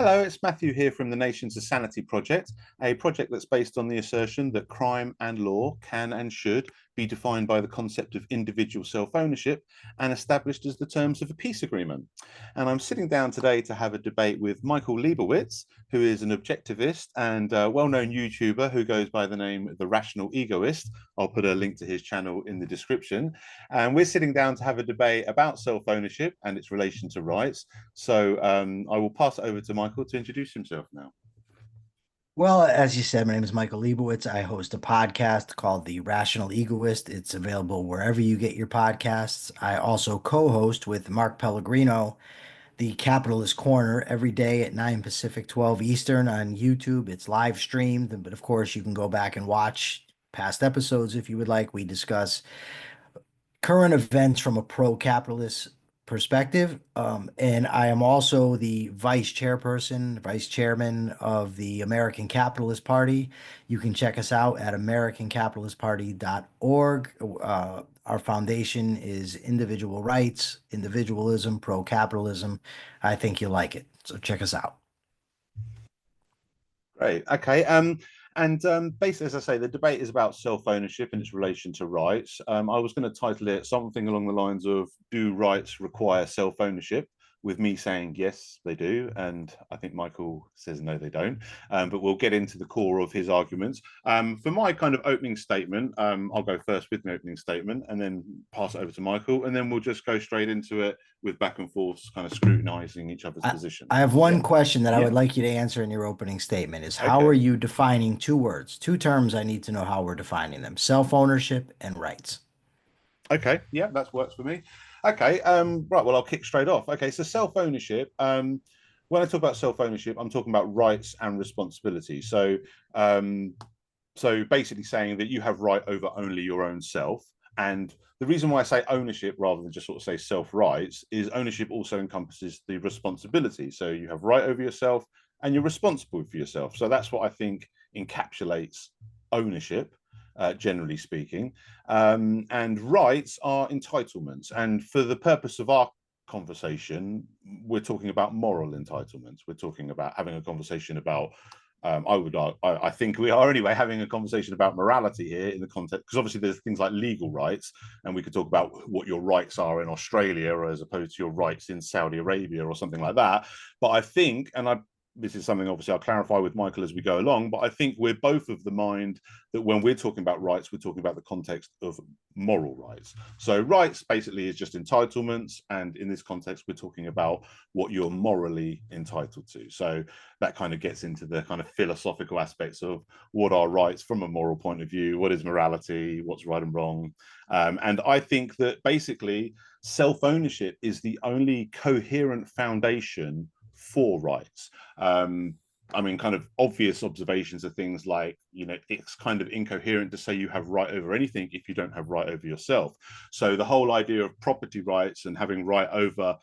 Hello, it's Matthew here from the Nation's a Sanity Project, a project that's based on the assertion that crime and law can and should be defined by the concept of individual self-ownership and established as the terms of a peace agreement. And I'm sitting down today to have a debate with Michael Liebowitz, who is an objectivist and a well-known YouTuber who goes by the name The Rational Egoist. I'll put a link to his channel in the description. And we're sitting down to have a debate about self-ownership and its relation to rights. So I will pass it over to Michael to introduce himself now. Well, as you said, my name is Michael Liebowitz. I host a podcast called The Rational Egoist. It's available wherever you get your podcasts. I also co-host with Mark Pellegrino, The Capitalist Corner, every day at 9 Pacific, 12 Eastern on YouTube. It's live streamed, but of course you can go back and watch past episodes if you would like. We discuss current events from a pro-capitalist perspective. And I am also the vice chairman of the American Capitalist Party. You can check us out at americancapitalistparty.org. Our foundation is individual rights, individualism, pro-capitalism. I think you'll like it. So check us out. Great. Okay. Basically, as I say, the debate is about self-ownership and its relation to rights. I was going to title it something along the lines of "Do rights require self-ownership?" with me saying yes, they do, and I think Michael says no, they don't. But we'll get into the core of his arguments. For my kind of opening statement, I'll go first with my opening statement and then pass it over to Michael, and then we'll just go straight into it with back and forth, kind of scrutinizing each other's position. I have one question that I would like you to answer in your opening statement is how are you defining two words, two terms I need to know how we're defining them, self-ownership and rights. Okay, yeah, that works for me. Okay, right, well, I'll kick straight off. Okay, so self-ownership, when I talk about self-ownership, I'm talking about rights and responsibility. So basically saying that you have right over only your own self. And the reason why I say ownership rather than just sort of say self-rights is ownership also encompasses the responsibility. So you have right over yourself and you're responsible for yourself. So that's what I think encapsulates ownership. Generally speaking, and rights are entitlements. And for the purpose of our conversation, we're talking about moral entitlements. We're talking about having a conversation about. I think we are anyway having a conversation about morality here in the context, because obviously there's things like legal rights, and we could talk about what your rights are in Australia as opposed to your rights in Saudi Arabia or something like that. But I think, this is something obviously I'll clarify with Michael as we go along, but I think we're both of the mind that when we're talking about rights, we're talking about the context of moral rights. So rights basically is just entitlements. And in this context, we're talking about what you're morally entitled to. So that kind of gets into the kind of philosophical aspects of what are rights from a moral point of view, what is morality, what's right and wrong. And I think that basically self-ownership is the only coherent foundation for rights. I mean, kind of obvious observations are things like, it's kind of incoherent to say you have right over anything if you don't have right over yourself. So the whole idea of property rights and having right over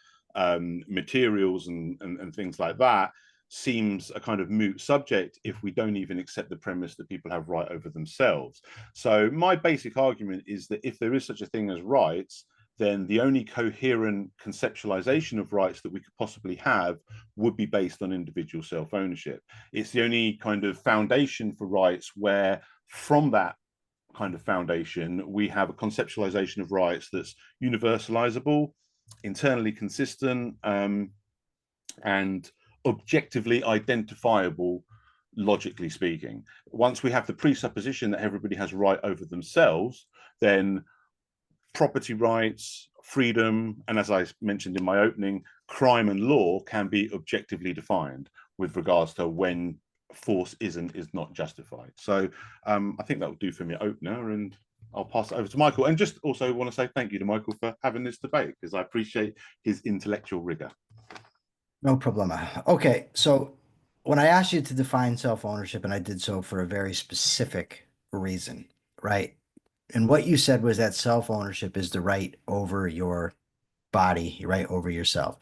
materials and things like that seems a kind of moot subject if we don't even accept the premise that people have right over themselves. So my basic argument is that if there is such a thing as rights, then the only coherent conceptualization of rights that we could possibly have would be based on individual self-ownership. It's the only kind of foundation for rights where from that kind of foundation, we have a conceptualization of rights that's universalizable, internally consistent, and objectively identifiable, logically speaking. Once we have the presupposition that everybody has right over themselves, then property rights, freedom, and as I mentioned in my opening, crime and law can be objectively defined with regards to when force is not justified. So I think that will do for me opener, and I'll pass it over to Michael. And just also want to say thank you to Michael for having this debate, because I appreciate his intellectual rigor. No problem. Okay, so when I asked you to define self-ownership, and I did so for a very specific reason, right? And what you said was that self-ownership is the right over your body, right over yourself.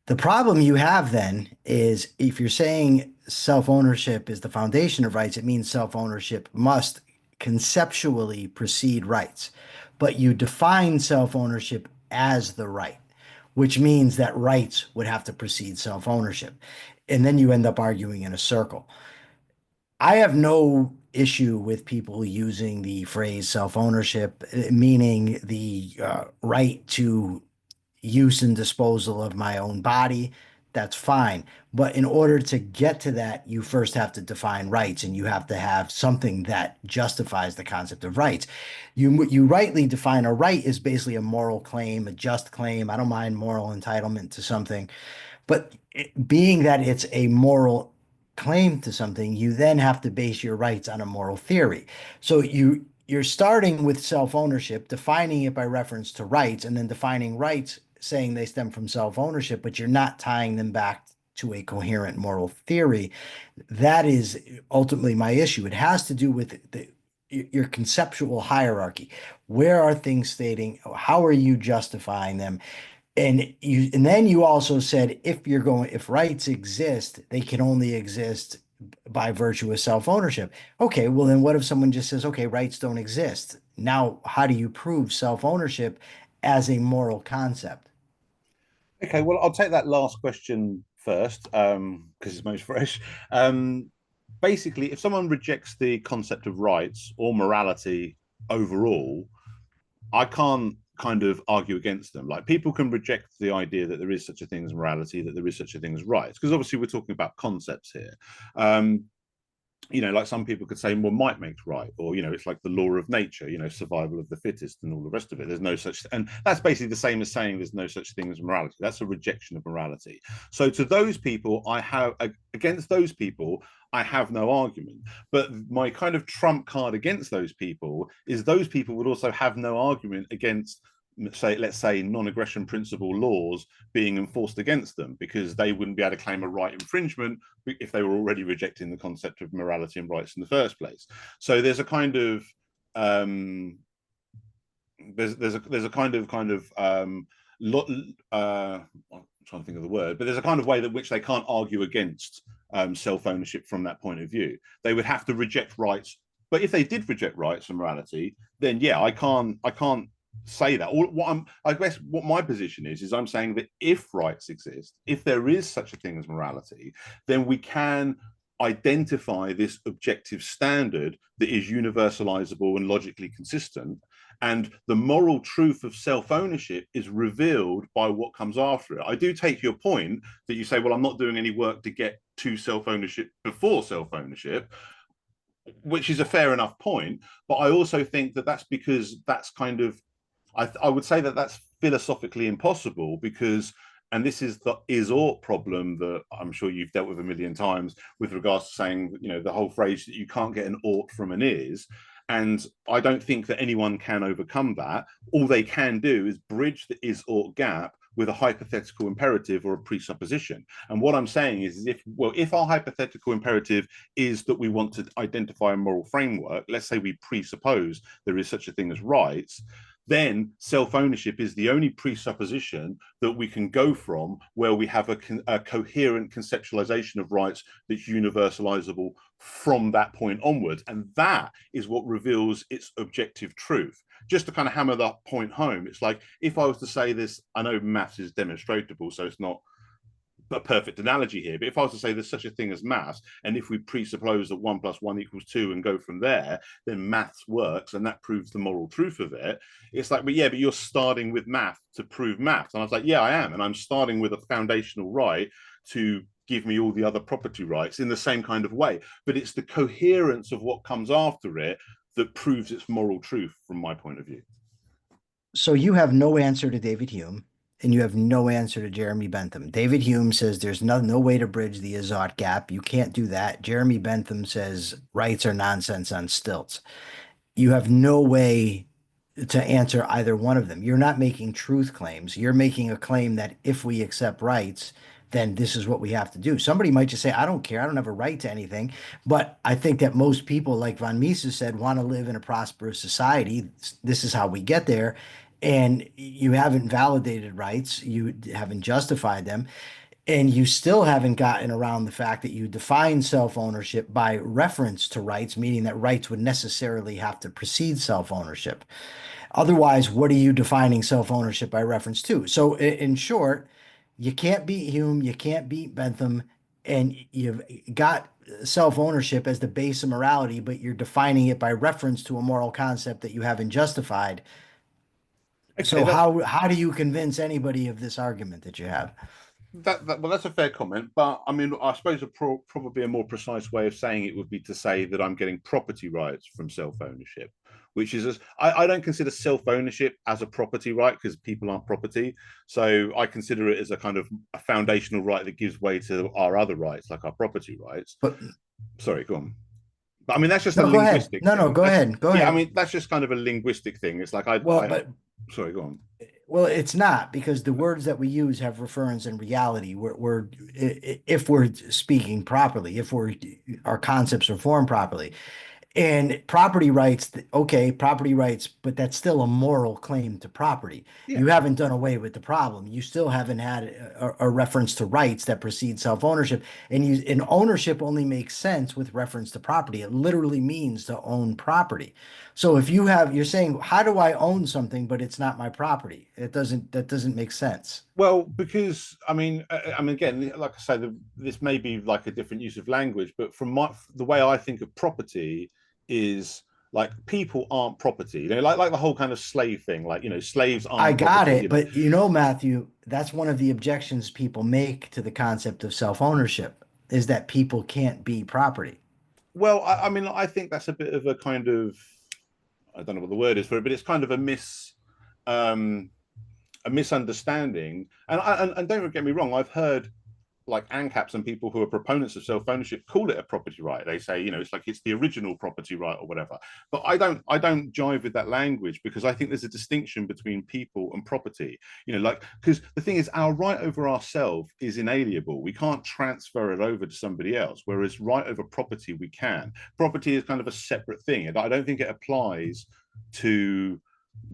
The problem you have then is if you're saying self-ownership is the foundation of rights, it means self-ownership must conceptually precede rights. But you define self-ownership as the right, which means that rights would have to precede self-ownership. And then you end up arguing in a circle. I have no issue with people using the phrase self-ownership, meaning the right to use and disposal of my own body. That's fine. But in order to get to that, you first have to define rights, and you have to have something that justifies the concept of rights. You rightly define a right as basically a moral claim, a just claim. I don't mind moral entitlement to something. But being that it's a moral claim to something, you then have to base your rights on a moral theory. So you're starting with self-ownership, defining it by reference to rights, and then defining rights, saying they stem from self-ownership, but you're not tying them back to a coherent moral theory. That is ultimately my issue. It has to do with your conceptual hierarchy. Where are things stating? How are you justifying them? And then you also said if rights exist, they can only exist by virtue of self-ownership. Okay, well then what if someone just says, okay, rights don't exist? Now, how do you prove self-ownership as a moral concept? Okay, well, I'll take that last question first because it's most fresh. Um, Basically, if someone rejects the concept of rights or morality overall, I can't kind of argue against them. Like people can reject the idea that there is such a thing as morality, that there is such a thing as rights, because obviously we're talking about concepts here. Um, like some people could say, well, might makes right, or it's like the law of nature, survival of the fittest, and all the rest of it. There's no such, and that's basically the same as saying there's no such thing as morality. That's a rejection of morality. So to those people, against those people, I have no argument. But my kind of trump card against those people is those people would also have no argument against let's say non-aggression principle laws being enforced against them, because they wouldn't be able to claim a right infringement if they were already rejecting the concept of morality and rights in the first place. So there's a kind of there's a kind of I'm trying to think of the word, but there's a kind of way that which they can't argue against self-ownership from that point of view. They would have to reject rights, but if they did reject rights and morality, then yeah, I can't say that. I guess what my position is I'm saying that if rights exist, if there is such a thing as morality, then we can identify this objective standard that is universalizable and logically consistent. And the moral truth of self-ownership is revealed by what comes after it. I do take your point that you say, well, I'm not doing any work to get to self-ownership before self-ownership, which is a fair enough point. But I also think that that's because that's kind of I would say that that's philosophically impossible because, and this is the is ought problem that I'm sure you've dealt with a million times with regards to saying, the whole phrase that you can't get an ought from an is. And I don't think that anyone can overcome that. All they can do is bridge the is ought gap with a hypothetical imperative or a presupposition. And what I'm saying is if our hypothetical imperative is that we want to identify a moral framework, let's say we presuppose there is such a thing as rights, then self-ownership is the only presupposition that we can go from where we have a coherent conceptualization of rights that's universalizable from that point onwards. And that is what reveals its objective truth. Just to kind of hammer that point home, it's like if I was to say this, I know maths is demonstrable, so it's not a perfect analogy here, but if I was to say there's such a thing as maths, and if we presuppose that 1 + 1 = 2 and go from there, then maths works, and that proves the moral truth of it. It's like, but you're starting with math to prove maths. And I was like, yeah, I am. And I'm starting with a foundational right to give me all the other property rights in the same kind of way. But it's the coherence of what comes after it that proves its moral truth from my point of view. So you have no answer to David Hume, and you have no answer to Jeremy Bentham. David Hume says there's no way to bridge the Izot gap. You can't do that. Jeremy Bentham says rights are nonsense on stilts. You have no way to answer either one of them. You're not making truth claims. You're making a claim that if we accept rights, then this is what we have to do. Somebody might just say, I don't care. I don't have a right to anything. But I think that most people, like von Mises said, want to live in a prosperous society. This is how we get there. And you haven't validated rights. You haven't justified them. And you still haven't gotten around the fact that you define self-ownership by reference to rights, meaning that rights would necessarily have to precede self-ownership. Otherwise, what are you defining self-ownership by reference to? So, in short, you can't beat Hume, you can't beat Bentham, and you've got self-ownership as the base of morality, but you're defining it by reference to a moral concept that you haven't justified. Okay, So that's how do you convince anybody of this argument that you have? well, that's a fair comment, but I mean, I suppose probably a more precise way of saying it would be to say that I'm getting property rights from self-ownership, which is I don't consider self-ownership as a property right because people aren't property. So I consider it as a kind of a foundational right that gives way to our other rights, like our property rights. But Sorry, go on. But I mean, that's just a no, go ahead. linguistic No, no, thing. go That's ahead. Go Yeah, I ahead. mean, that's just kind of a linguistic thing. It's like Well, but sorry, go on. Well, it's not because the words that we use have reference in reality. If we're speaking properly, if our concepts are formed properly. And property rights, okay, property rights, but that's still a moral claim to property. Yeah. You haven't done away with the problem. You still haven't had a reference to rights that precede self-ownership. And ownership only makes sense with reference to property. It literally means to own property. So if you're saying, how do I own something, but it's not my property? That doesn't make sense. Well, because I mean, again, like I say, this may be like a different use of language, but from the way I think of property is like people aren't property. Like the whole kind of slave thing. Like slaves I aren't got property. it, but Matthew, that's one of the objections people make to the concept of self-ownership is that people can't be property. Well, I mean, I think that's a bit of a kind of I don't know what the word is for it, but it's kind of um, a misunderstanding. And don't get me wrong, I've heard like ANCAPs and people who are proponents of self-ownership call it a property right. They say, it's like it's the original property right or whatever. But I don't jive with that language because I think there's a distinction between people and property. Like because the thing is our right over ourselves is inalienable. We can't transfer it over to somebody else, whereas right over property we can. Property is kind of a separate thing. And I don't think it applies to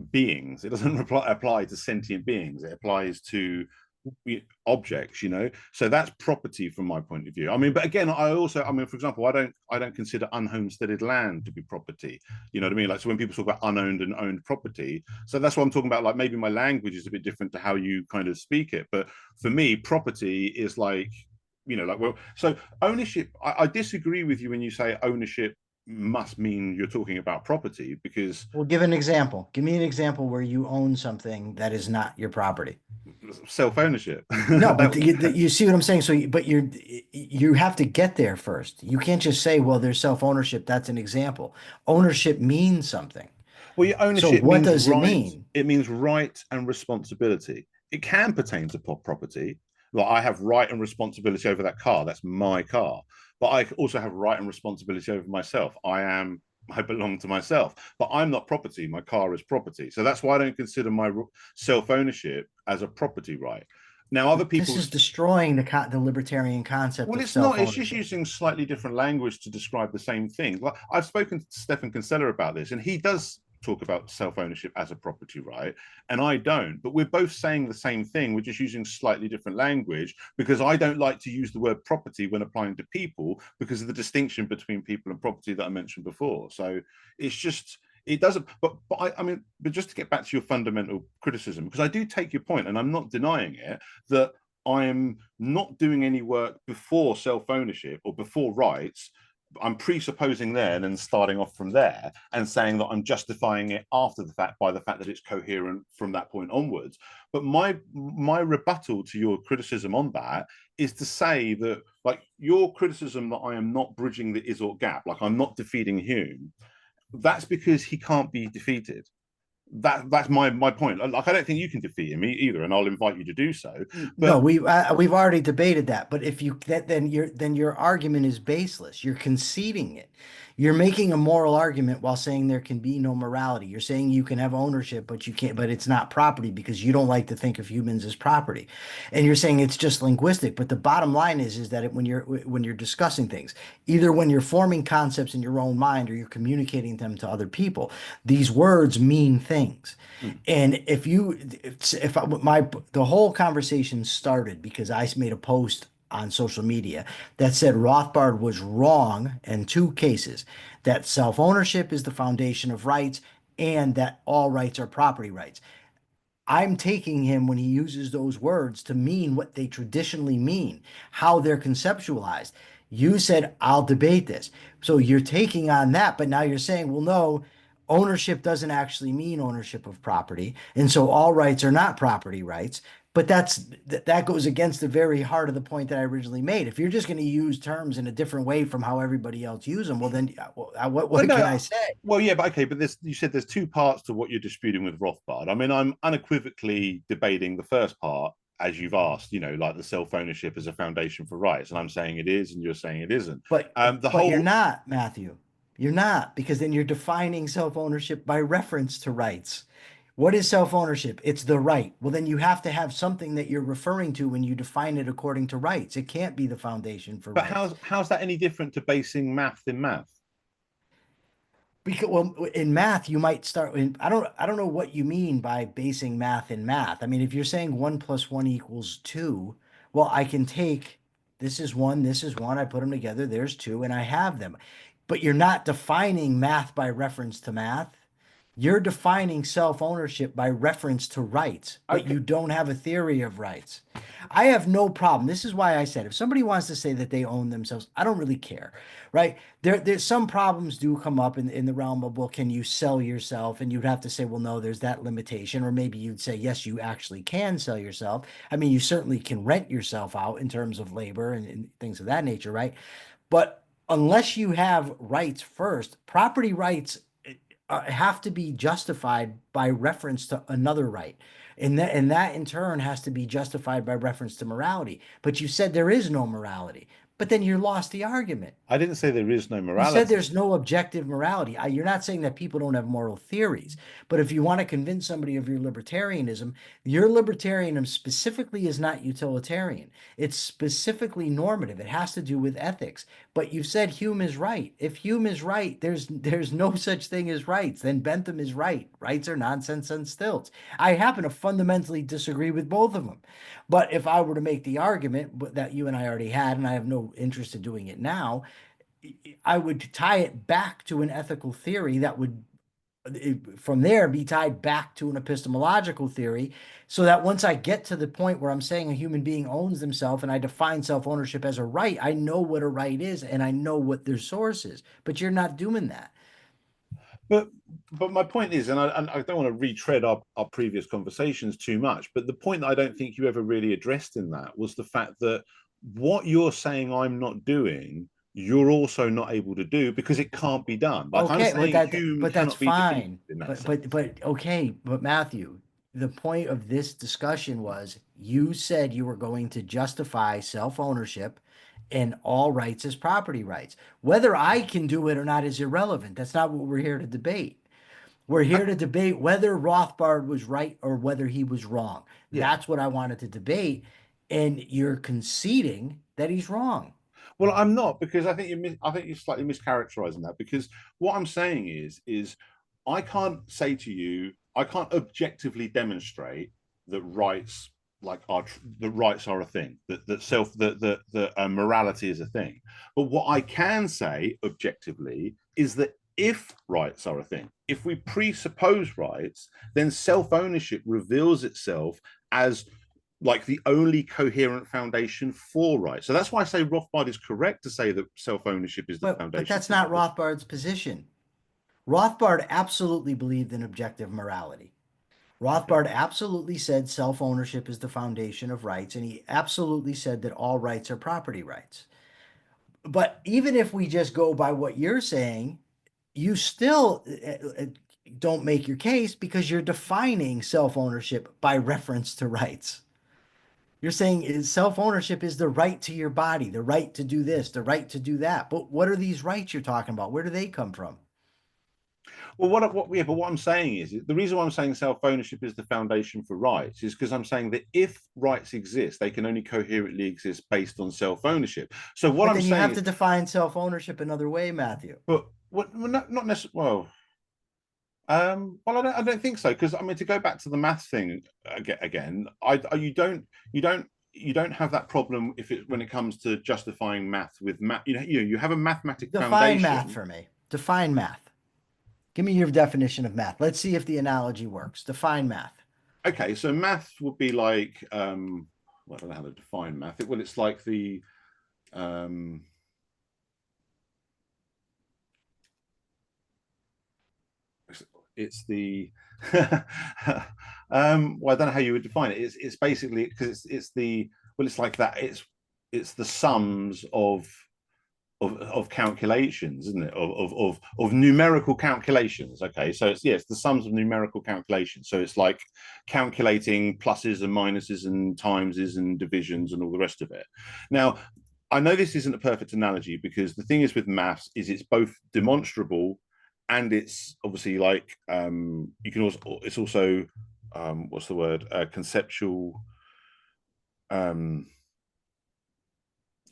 beings. It doesn't apply to sentient beings. It applies to objects. So that's property from my point of view. I mean, but again, for example, I don't consider unhomesteaded land to be property. You know what I mean? Like, so when people talk about unowned and owned property, so that's what I'm talking about. Like, maybe my language is a bit different to how you kind of speak it, but for me property is like, like, well, so ownership, I disagree with you when you say ownership must mean you're talking about property because Well, give an example. Give me an example where you own something that is not your property. self-ownership No, but that you see what I'm saying? So, but you have to get there first. You can't just say, well, there's self-ownership. That's an example. Ownership means something. Well, your So ownership what means does it right. mean? It means right and responsibility. It can pertain to property. Like I have right and responsibility over that car. That's my car. But I also have right and responsibility over myself. I belong to myself, but I'm not property. My car is property. So that's why I don't consider my self-ownership as a property right. Now, other This is people's destroying the libertarian concept well, of it's not. It's just self-ownership. using slightly different language to describe the same thing. Like I've spoken to Stefan Kinsella about this, and he does talk about self-ownership as a property right, and I don't. But we're both saying the same thing. We're just using slightly different language because I don't like to use the word property when applying to people because of the distinction between people and property that I mentioned before. So it's just it doesn't. I mean, but just to get back to your fundamental criticism, because I do take your point, and I'm not denying it that I'm not doing any work before self-ownership or before rights. I'm presupposing there and then starting off from there and saying that I'm justifying it after the fact by the fact that it's coherent from that point onwards. But my rebuttal to your criticism on that is to say that like your criticism that I am not bridging the is or gap, like I'm not defeating Hume, that's because he can't be defeated. That's my point. Like I don't think you can defeat him either, and I'll invite you to do so. No, But we've already debated that. But if then your argument is baseless. You're conceding it. You're making a moral argument while saying there can be no morality. You're saying you can have ownership, but you can't, but it's not property because you don't like to think of humans as property. And you're saying it's just linguistic. But the bottom line is that when you're discussing things, either when you're forming concepts in your own mind or you're communicating them to other people, these words mean things. mm, And if I, my the whole conversation started because I made a post on social media that said Rothbard was wrong in two cases, that self-ownership is the foundation of rights and that all rights are property rights. I'm taking him when he uses those words to mean what they traditionally mean, how they're conceptualized. You said, I'll debate this. So you're taking on that, but now you're saying, well, no, ownership doesn't actually mean ownership of property. And so all rights are not property rights. But that goes against the very heart of the point that I originally made. If you're just going to use terms in a different way from how everybody else uses them, well, then Well, what can I no, say? well, yeah, but okay, but you said there's two parts to what you're disputing with Rothbard. I mean, I'm unequivocally debating the first part, as you've asked, like the self ownership as a foundation for rights, and I'm saying it is, and you're saying it isn't. But The but you're whole, not, Matthew. You're not, because then you're defining self-ownership by reference to rights. What is self-ownership? It's the right. Well, then you have to have something that you're referring to when you define it according to rights. It can't be the foundation for but rights. how's that any different to basing math in math? Because well, in math, you might start. I don't know what you mean by basing math in math. I mean, if you're saying 1 + 1 = 2, well, I can take this is one, this is one. I put them together. There's two, and I have them. But you're not defining math by reference to math. You're defining self-ownership by reference to rights, but Okay, you don't have a theory of rights. I have no problem. This is why I said if somebody wants to say that they own themselves, I don't really care, right? There's some problems do come up in the realm of, well, can you sell yourself? And you'd have to say, well, no, there's that limitation. Or maybe you'd say, yes, you actually can sell yourself. I mean, you certainly can rent yourself out in terms of labor and things of that nature, right? But unless you have rights first, property rights have to be justified by reference to another right. And that in turn has to be justified by reference to morality. But you said there is no morality. But then you lost the argument. I didn't say there is no You said morality. there's no objective morality. You're not saying that people don't have moral theories, but if you want to convince somebody of your libertarianism specifically is not utilitarian. It's specifically normative. It has to do with ethics. But you've said Hume is right. If Hume is right, there's no such thing as rights. Then Bentham is right. Rights are nonsense and stilts. I happen to fundamentally disagree with both of them. But if I were to make the argument that you and I already had, and I have no interest in doing it now, I would tie it back to an ethical theory that would, from there, be tied back to an epistemological theory, so that once I get to the point where I'm saying a human being owns themselves and I define self-ownership as a right, I know what a right is and I know what their source is. But you're not doing that. But my point is, and I don't want to retread our previous conversations too much, but the point that I don't think you ever really addressed in that was the fact that what you're saying I'm not doing, you're also not able to do because it can't be done. Like I'm Okay, saying Hume but that's cannot be defeated fine. in that But sense. okay, but Matthew, the point of this discussion was you said you were going to justify self-ownership and all rights as property rights. Whether I can do it or not is irrelevant. That's not what we're here to debate. We're here to debate whether Rothbard was right or whether he was wrong. Yeah. That's what I wanted to debate, and you're conceding that he's wrong. Well, I'm not because I think you're slightly mischaracterizing that because what I'm saying is I can't say to you I can't objectively demonstrate that rights like are the rights are a thing that morality is a thing. But what I can say objectively is that if rights are a thing, if we presuppose rights, then self ownership reveals itself as like the only coherent foundation for rights. So that's why I say Rothbard is correct to say that self-ownership is the But foundation that's for not rights. Rothbard's position. Rothbard absolutely believed in objective morality. Okay. Rothbard absolutely said self-ownership is the foundation of rights, and he absolutely said that all rights are property rights. But even if we just go by what you're saying, you still don't make your case because you're defining self-ownership by reference to rights. You're saying self-ownership is the right to your body, the right to do this, the right to do that. But what are these rights you're talking about? Where do they come from? Well, but what I'm saying is the reason why I'm saying self-ownership is the foundation for rights is because I'm saying that if rights exist, they can only coherently exist based on self-ownership. So what But I'm then you saying have is, to define self-ownership another way, Matthew. but what not necessarily. I don't think so because I mean to go back to the maths thing again, you don't have that problem if it when it comes to justifying math with math. You have a mathematic Define math foundation. for me. Define math. Give me your definition of math. Let's see if the analogy works. Define math. Okay, so math would be like, well, I don't know how to define math. Well, it's like um, it's the well, I don't know how you would define it. It's basically because it's the well, it's like that. It's the sums of calculations, isn't it? Of numerical calculations. Okay, so it's yes, the sums of numerical calculations. So it's like calculating pluses and minuses and timeses and divisions and all the rest of it. Now, I know this isn't a perfect analogy because the thing is with maths is it's both demonstrable and it's obviously like you can also it's also what's the word conceptual um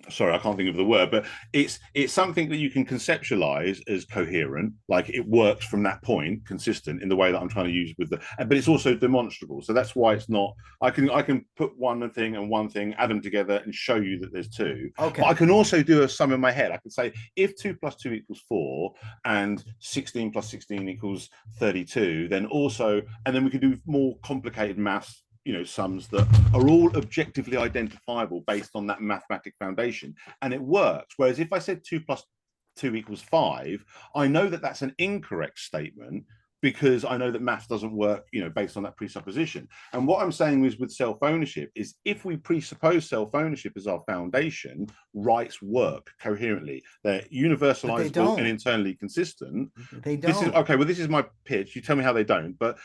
sorry, I can't think of the word, but it's something that you can conceptualize as coherent, like it works from that point, consistent in the way that I'm trying to use with the, but it's also demonstrable. So that's why it's not. I can put one thing and one thing, add them together, and show you that there's two. But I Okay. can also do a sum in my head. I can say if 2 + 2 = 4 and 16 + 16 = 32, then also, and then we can do more complicated maths, sums that are all objectively identifiable based on that mathematic foundation, and it works. Whereas if I said 2 + 2 = 5, I know that that's an incorrect statement because I know that maths doesn't work, based on that presupposition. And what I'm saying is with self-ownership is if we presuppose self-ownership as our foundation, rights work coherently. They're But they universalizable and don't. internally consistent. They This is don't. okay. Well, this is my pitch. You tell me how they don't, but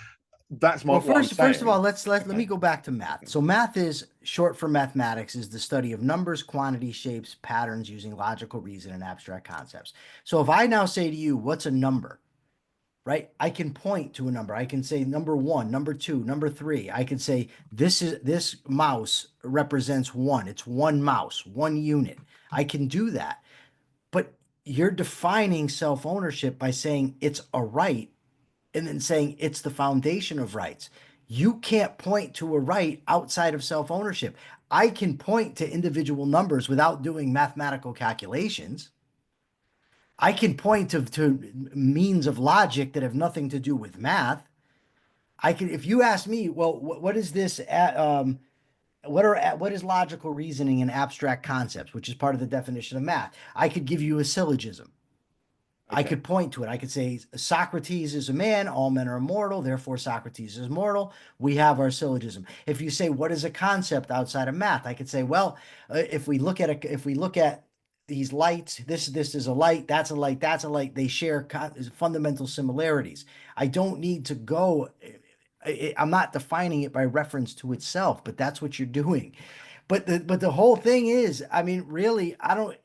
that's Well, what I'm first of all, saying. let Okay. me go back to math. So math is short for mathematics, is the study of numbers, quantities, shapes, patterns using logical reason and abstract concepts. So if I now say to you, what's a number? Right? I can point to a number. I can say number one, number two, number three. I can say this mouse represents one. It's one mouse, one unit. I can do that. But you're defining self-ownership by saying it's a right and then saying it's the foundation of rights. You can't point to a right outside of self-ownership. I can point to individual numbers without doing mathematical calculations. I can point to means of logic that have nothing to do with math. I can, if you ask me, well, what is this? What is logical reasoning and abstract concepts, which is part of the definition of math? I could give you a syllogism. I Okay. could point to it. I could say Socrates is a man, all men are mortal, therefore Socrates is mortal. We have our syllogism. If you say what is a concept outside of math, I could say, well, if we look at these lights, this is a light, that's a light, that's a light. They share fundamental similarities. I don't need to go. I'm not defining it by reference to itself, but that's what you're doing. But the whole thing is, I mean, really, I don't.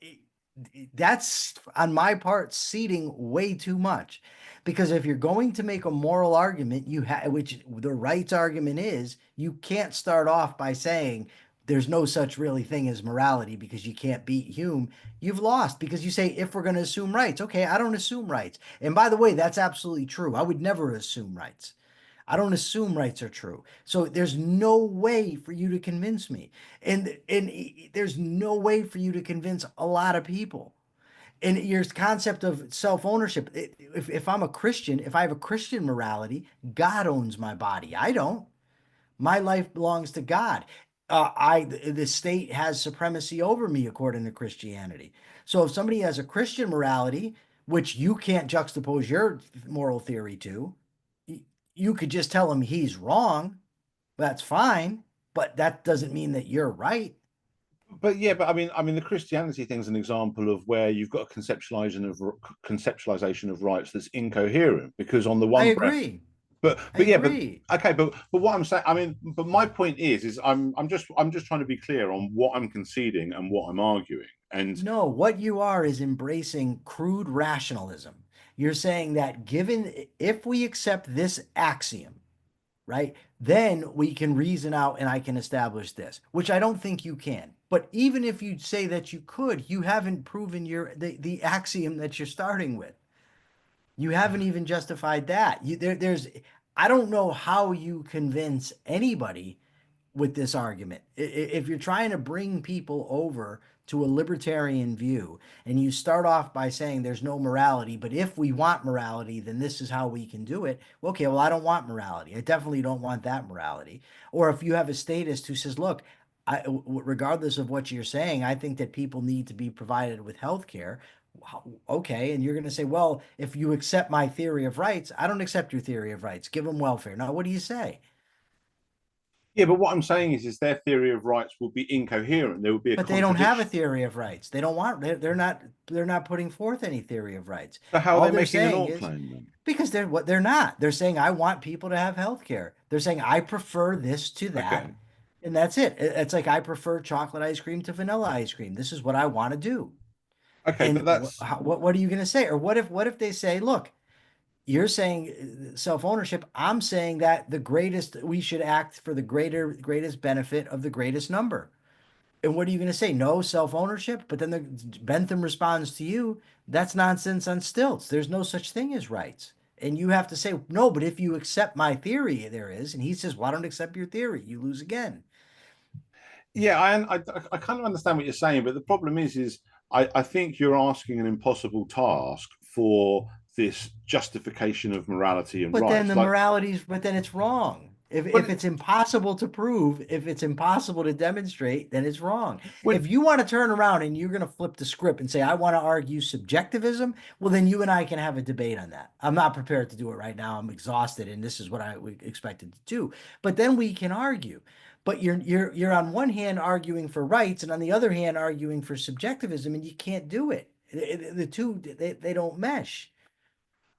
That's on my part ceding way too much, because if you're going to make a moral argument, you have, which the rights argument is, you can't start off by saying there's no such really thing as morality because you can't beat Hume. You've lost because you say if we're going to assume rights, okay, I don't assume rights. And by the way, that's absolutely true. I would never assume rights. I don't assume rights are true. So there's no way for you to convince me. And there's no way for you to convince a lot of people. And your concept of self-ownership, if I'm a Christian, if I have a Christian morality, God owns my body. I don't. My life belongs to God. The state has supremacy over me according to Christianity. So if somebody has a Christian morality, which you can't juxtapose your moral theory to, you could just tell him he's wrong. That's fine, but that doesn't mean that you're right. But yeah, but I mean, the Christianity thing's an example of where you've got a conceptualization of rights that's incoherent because on the I one breath, agree. I but yeah, but agree. okay, but what I'm saying, I mean, but my point is I'm just trying to be clear on what I'm conceding and what I'm arguing, and No, what you are is embracing crude rationalism. You're saying that if we accept this axiom, right, then we can reason out and I can establish this, which I don't think you can. But even if you say that you could, you haven't proven the axiom that you're starting with. You haven't even justified that. There's I don't know how you convince anybody with this argument. If you're trying to bring people over to a libertarian view and you start off by saying there's no morality, but if we want morality, then this is how we can do it. Okay, well, I don't want morality. I definitely don't want that morality. Or if you have a statist who says, look, regardless of what you're saying, I think that people need to be provided with health care. Okay, and you're going to say, well, if you accept my theory of rights, I don't accept your theory of rights. Give them welfare. Now, what do you say? Yeah, but what I'm saying is their theory of rights will be incoherent. There will be a But they don't have a contradiction. theory of rights. They don't want, they're not putting forth any theory of rights. So how are All they they're making an saying alt is claim then? because they're what they're not. They're saying I want people to have health care. They're saying I prefer this to that. Okay. And that's it. It's like I prefer chocolate ice cream to vanilla ice cream. This is what I want to do. Okay, And but that's what are you going to say? Or what if they say, look, you're saying self-ownership. I'm saying that the greatest we should act for the greatest benefit of the greatest number. And what are you going to say? No self-ownership? But then Bentham responds to you, that's nonsense on stilts. There's no such thing as rights. And you have to say, no, but if you accept my theory, there is. And he says, well, I don't accept your theory. You lose again. yeah, I kind of understand what you're saying, but the problem is I think you're asking an impossible task for this justification of morality and But then rights. the Like, moralities, but then it's wrong. If but it's impossible to prove, if it's impossible to demonstrate, then it's wrong. when If you want to turn around and you're going to flip the script and say, I want to argue subjectivism, well, then you and I can have a debate on that. I'm not prepared to do it right now. I'm exhausted, and this is what I expected to do. But then we can argue. But you're on one hand arguing for rights, and on the other hand arguing for subjectivism, and you can't do it. The two they don't mesh.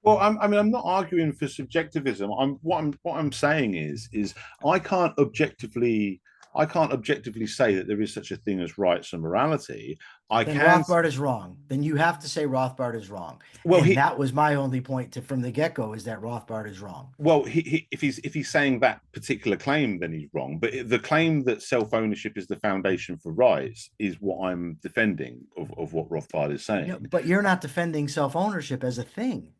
Well, I mean, I'm not arguing for subjectivism. What I'm saying is I can't objectively I can't objectively say that there is such a thing as rights and morality. I Then can. Rothbard is wrong. Then you have to say Rothbard is wrong. Well, And he that was my only point from the get-go is that Rothbard is wrong. if he's saying that particular claim, then he's wrong. But the claim that self-ownership is the foundation for rights is what I'm defending of what Rothbard is No, saying. but you're not defending self-ownership as a thing.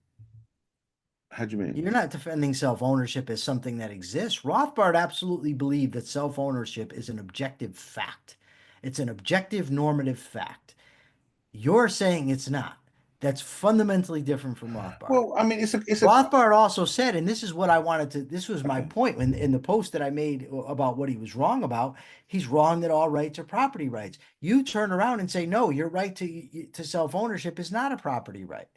How do you mean? You're not defending self-ownership as something that exists. Rothbard absolutely believed that self-ownership is an objective fact. It's an objective normative fact. You're saying it's not. That's fundamentally different from Rothbard. Well, I mean, it's a Rothbard also said, and this is what I wanted to, this was my okay. point when in the post that I made about what he was wrong about, he's wrong that all rights are property rights. You turn around and say, no, your right to self-ownership is not a property right.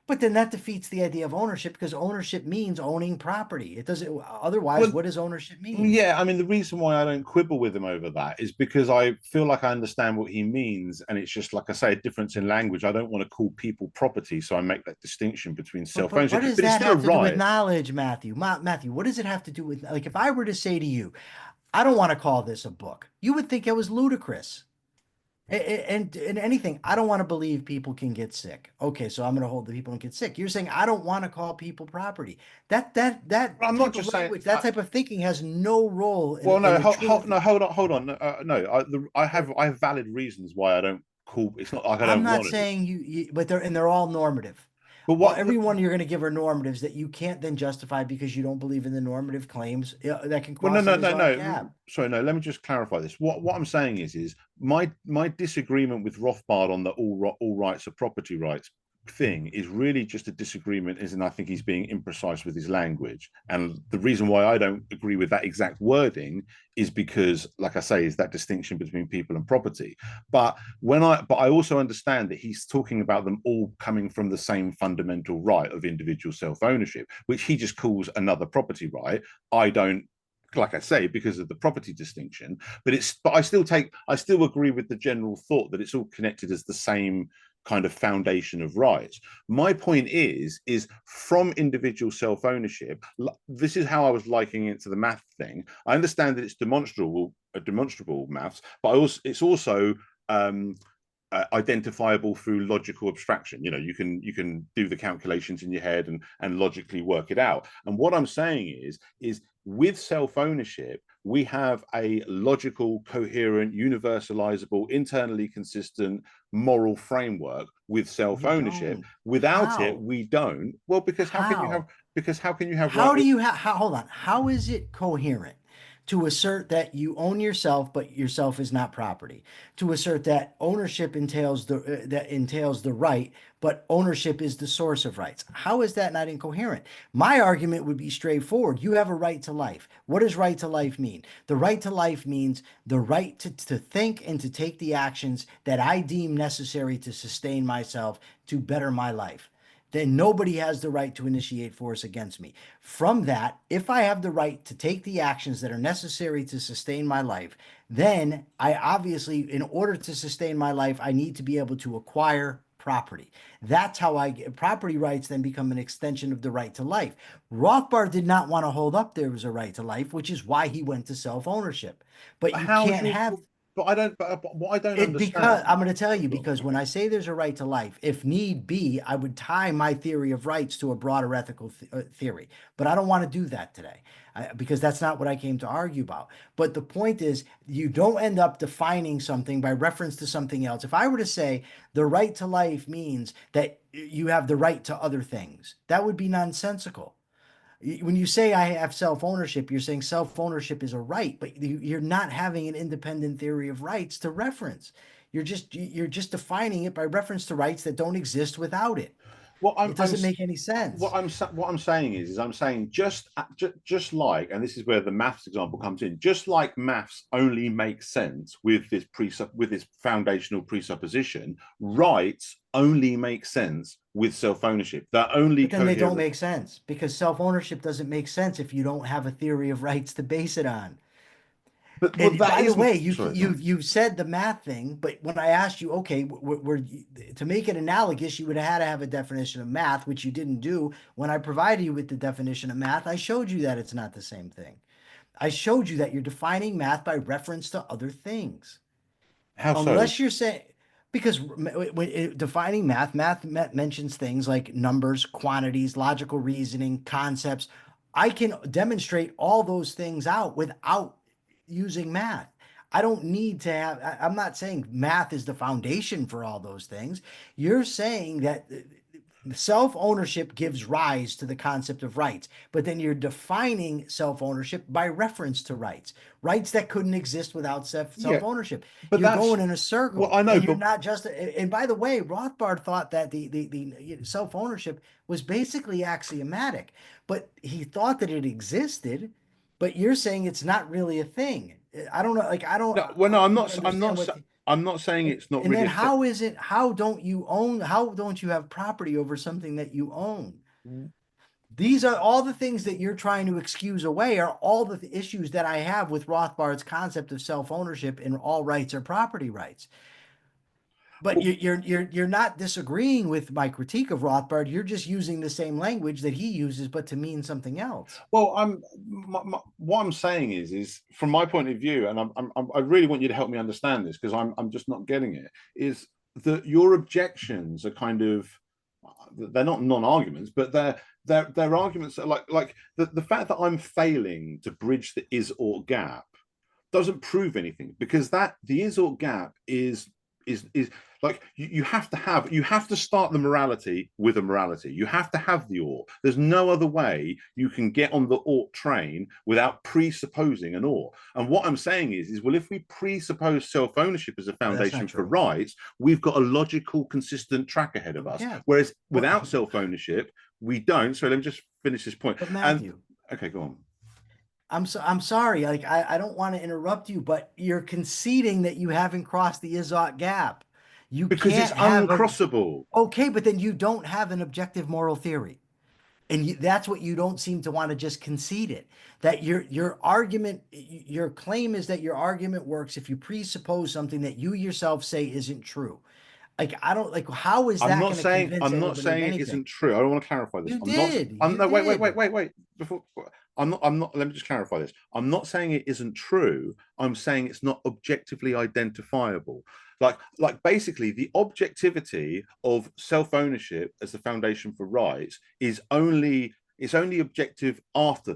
But then that defeats the idea of ownership because ownership means owning property. It doesn't, otherwise, Well, what does ownership mean? yeah, I mean, the reason why I don't quibble with him over that is because I feel like I understand what he means. And it's just, like I say, a difference in language. I don't want to call people property. So I make that distinction between But what self-ownership, does but it's that still a have to do with right. knowledge, Matthew? Matthew, what does it have to do with, like, if I were to say to you, I don't want to call this a book, you would think it was ludicrous. And anything, I don't want to believe people can get sick. Okay, so I'm going to hold the people and get sick. You're saying I don't want to call people property. That But I'm not type of just saying, language, that type of thinking has no role well, in no, the truth. no, hold on. No, I have valid reasons why I don't call. It's not like I I'm don't not want to. saying but they're all normative. But All what? everyone you're going to give are normatives that you can't then justify because you don't believe in the normative claims that can Well, no, cost no, them his no, own no. cab. Sorry, no. Let me just clarify this. What I'm saying is my disagreement with Rothbard on the all rights are property rights thing is really just a disagreement, and I think he's being imprecise with his language. And the reason why I don't agree with that exact wording is because, like I say, is that distinction between people and property. But I also understand that he's talking about them all coming from the same fundamental right of individual self-ownership, which he just calls another property right. I don't, like I say, because of the property distinction, but I still agree with the general thought that it's all connected as the same kind of foundation of rights. My point is from individual self-ownership, this is how I was likening it to the math thing. I understand that it's demonstrable maths, but it's also identifiable through logical abstraction. You can do the calculations in your head and logically work it out. And what I'm saying is with self-ownership, we have a logical, coherent, universalizable, internally consistent moral framework with You self-ownership. don't. Without it, How? we don't. Well, because how can you have How? because how can you have How right? do you hold on? How is it coherent? to assert that you own yourself, but yourself is not property, to assert that ownership entails the right, but ownership is the source of rights. How is that not incoherent? My argument would be straightforward. You have a right to life. What does right to life mean? The right to life means the right to think and to take the actions that I deem necessary to sustain myself, to better my life. Then nobody has the right to initiate force against me. From that, if I have the right to take the actions that are necessary to sustain my life, then I obviously, in order to sustain my life, I need to be able to acquire property. That's how I get property rights then become an extension of the right to life. Rothbard did not want to hold up there was a right to life, which is why he went to self-ownership. But you How can't do have you, but I don't, but what I don't it because understand. I'm going to tell you, Go on. because when I say there's a right to life, if need be, I would tie my theory of rights to a broader ethical theory. But I don't want to do that today because that's not what I came to argue about. But the point is, you don't end up defining something by reference to something else. If I were to say the right to life means that you have the right to other things, that would be nonsensical. When you say I have self-ownership, you're saying self-ownership is a right, but you're not having an independent theory of rights to reference. You're just defining it by reference to rights that don't exist without it. What It doesn't make any sense. what I'm saying is I'm saying just like, and this is where the maths example comes in. Just like maths only makes sense with this foundational presupposition, rights only make sense with self-ownership. They're only But then they don't coherent. make sense because self-ownership doesn't make sense if you don't have a theory of rights to base it on. But And that by the is, way, sorry, go on. you said the math thing, but when I asked you, okay, to make it analogous, you would have had to have a definition of math, which you didn't do. When I provided you with the definition of math, I showed you that it's not the same thing. I showed you that you're defining math by reference to other things. How so? Unless you're saying, because when defining math mentions things like numbers, quantities, logical reasoning, concepts. I can demonstrate all those things out without using math. I don't need to have, I'm not saying math is the foundation for all those things. You're saying that self-ownership gives rise to the concept of rights, but then you're defining self-ownership by reference to rights that couldn't exist without Yeah, self-ownership. but You're that's going in a what circle, I know. and you're But not just. And by the way, Rothbard thought that the self-ownership was basically axiomatic, but he thought that it existed. But you're saying it's not really a thing. I don't know. Like no, well, I no, don't even understand what. I'm not saying And, it's not and really then a thing. how is it, how don't you have property over something that you own? These are all the things that you're trying to excuse away are all the issues that I have with Rothbard's concept of self-ownership and all rights are property rights. But Well, you're not disagreeing with my critique of Rothbard. You're just using the same language that he uses, but to mean something else. Well, what I'm saying is from my point of view, and I really want you to help me understand this because I'm just not getting it. Is that your objections are kind of they're not non-arguments, but they're arguments that are like the fact that I'm failing to bridge the is or gap doesn't prove anything because that the is or gap is like you have to start the morality with a morality. You have to have the or. There's no other way you can get on the ought train without presupposing an or. And what I'm saying is well, if we presuppose self-ownership as a Well, that's foundation not for true. rights, we've got a logical, consistent track ahead of us. Yeah. Whereas Well, without self-ownership, we don't. So let me just finish this point. but And Matthew, okay, go on. I'm sorry. Like I don't want to interrupt you, but you're conceding that you haven't crossed the Izot gap. You Because it's can't have a uncrossable. okay, but then you don't have an objective moral theory. And that's what you don't seem to want to just concede it. That your argument, your claim is that your argument works if you presuppose something that you yourself say isn't true. Like I don't like how is that going to convince I'm not anybody of saying it anything? isn't true. I don't want to clarify this. You I'm not did. I'm You no did. wait. Before I'm not let me just clarify this. I'm not saying it isn't true. I'm saying it's not objectively identifiable. Basically the objectivity of self-ownership as the foundation for rights is only it's only objective after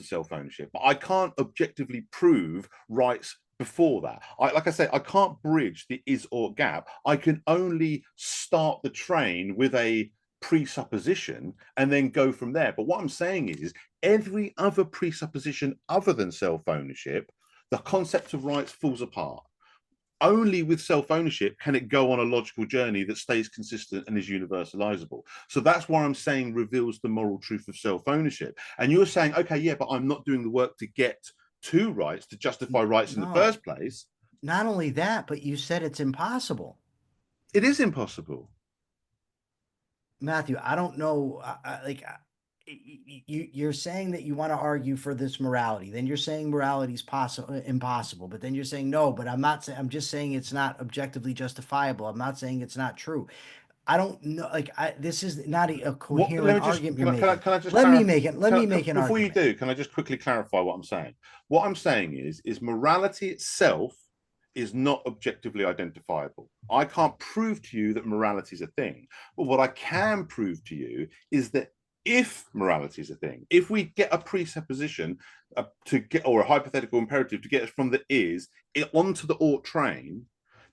self-ownership. But I can't objectively prove rights before that. Like I say, I can't bridge the is or gap. I can only start the train with a presupposition and then go from there. But what I'm saying is every other presupposition other than self-ownership, the concept of rights falls apart. Only with self-ownership can it go on a logical journey that stays consistent and is universalizable. So that's why I'm saying reveals the moral truth of self-ownership. And you're saying, okay, yeah, but I'm not doing the work to get to rights, to justify rights in the No, first place. not only that, but you said it's impossible. It is impossible. Matthew, I don't know. You're saying that you want to argue for this morality. Then you're saying morality is possible, impossible. But then you're saying no. But I'm not saying. I'm just saying it's not objectively justifiable. I'm not saying it's not true. I don't know. This is not a What? coherent Let me just argument you're making. can I just Let me clarify? make it. Let me make an Before you argument. do, can I just quickly clarify what I'm saying? What I'm saying is morality itself is not objectively identifiable. I can't prove to you that morality is a thing, but what I can prove to you is that if morality is a thing, if we get a presupposition to get, or a hypothetical imperative to get us from the is onto the ought train,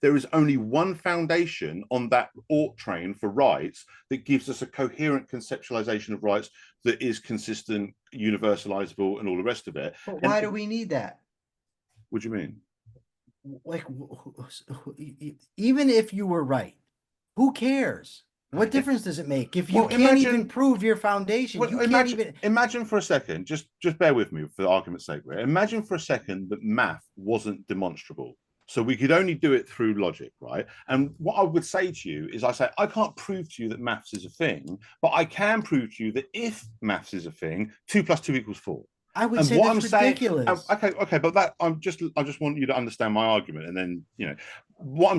there is only one foundation on that ought train for rights that gives us a coherent conceptualization of rights that is consistent, universalizable, and all the rest of it. But why And do we need that? what do you mean? Like, even if you were right, who cares? What If difference does it make if you well, can't even prove your foundation? You can't imagine even. imagine for a second, just bear with me for the argument's sake. Right? Imagine for a second that math wasn't demonstrable. So we could only do it through logic, right? And what I would say to you is I say, I can't prove to you that maths is a thing, but I can prove to you that if maths is a thing, 2 + 2 = 4. I would And say what that's I'm saying, ridiculous. okay, but that I just want you to understand my argument, and then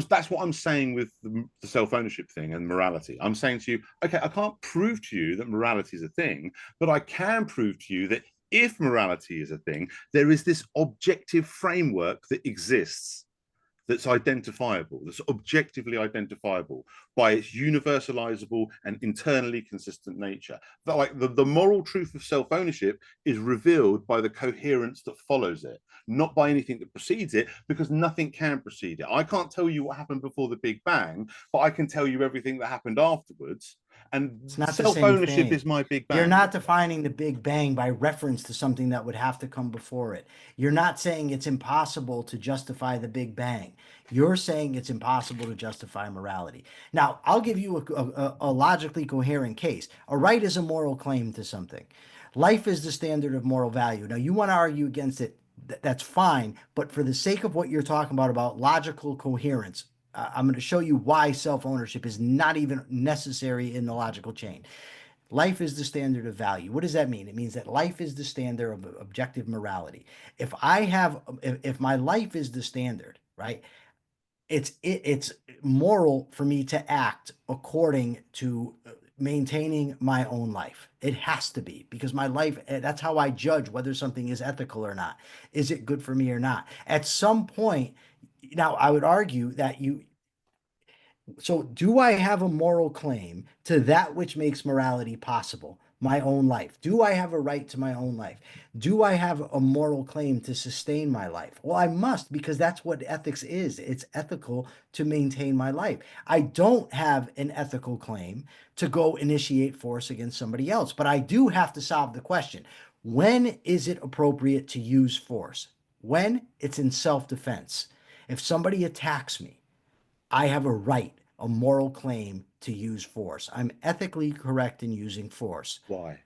that's what I'm saying with the self-ownership thing and morality. I'm saying to you, okay, I can't prove to you that morality is a thing, but I can prove to you that if morality is a thing, there is this objective framework that exists that's identifiable, that's objectively identifiable by its universalizable and internally consistent nature. That, like the moral truth of self-ownership is revealed by the coherence that follows it, not by anything that precedes it, because nothing can precede it. I can't tell you what happened before the Big Bang, but I can tell you everything that happened afterwards. And It's not the same self-ownership thing. is my Big You're Bang. not defining the Big Bang by reference to something that would have to come before it. You're not saying it's impossible to justify the Big Bang. You're saying it's impossible to justify morality. Now, I'll give you a logically coherent case. A right is a moral claim to something. Life is the standard of moral value. Now, you want to argue against it. That's fine. But for the sake of what you're talking about logical coherence, I'm going to show you why self-ownership is not even necessary in the logical chain. Life is the standard of value. What does that mean? It means that life is the standard of objective morality. If my life is the standard, right? It's moral for me to act according to maintaining my own life. It has to be because my life, that's how I judge whether something is ethical or not. Is it good for me or not? At some point, now I would argue that so, do I have a moral claim to that which makes morality possible? My own life. Do I have a right to my own life? Do I have a moral claim to sustain my life? Well, I must because that's what ethics is. It's ethical to maintain my life. I don't have an ethical claim to go initiate force against somebody else, but I do have to solve the question. When is it appropriate to use force? When it's in self-defense. If somebody attacks me, I have a right, a moral claim to use force. I'm ethically correct in using force Why?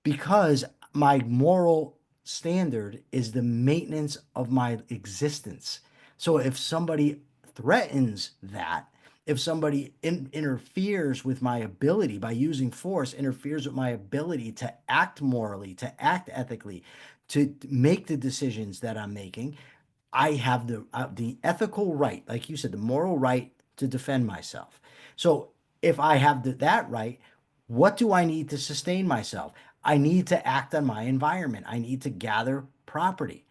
because my moral standard is the maintenance of my existence. So if somebody threatens that, if somebody interferes with my ability by using force, interferes with my ability to act morally, to act ethically, to make the decisions that I'm making, I have the ethical right, like you said, the moral right to defend myself. So if I have that right, what do I need to sustain myself? I need to act on my environment. I need to gather property.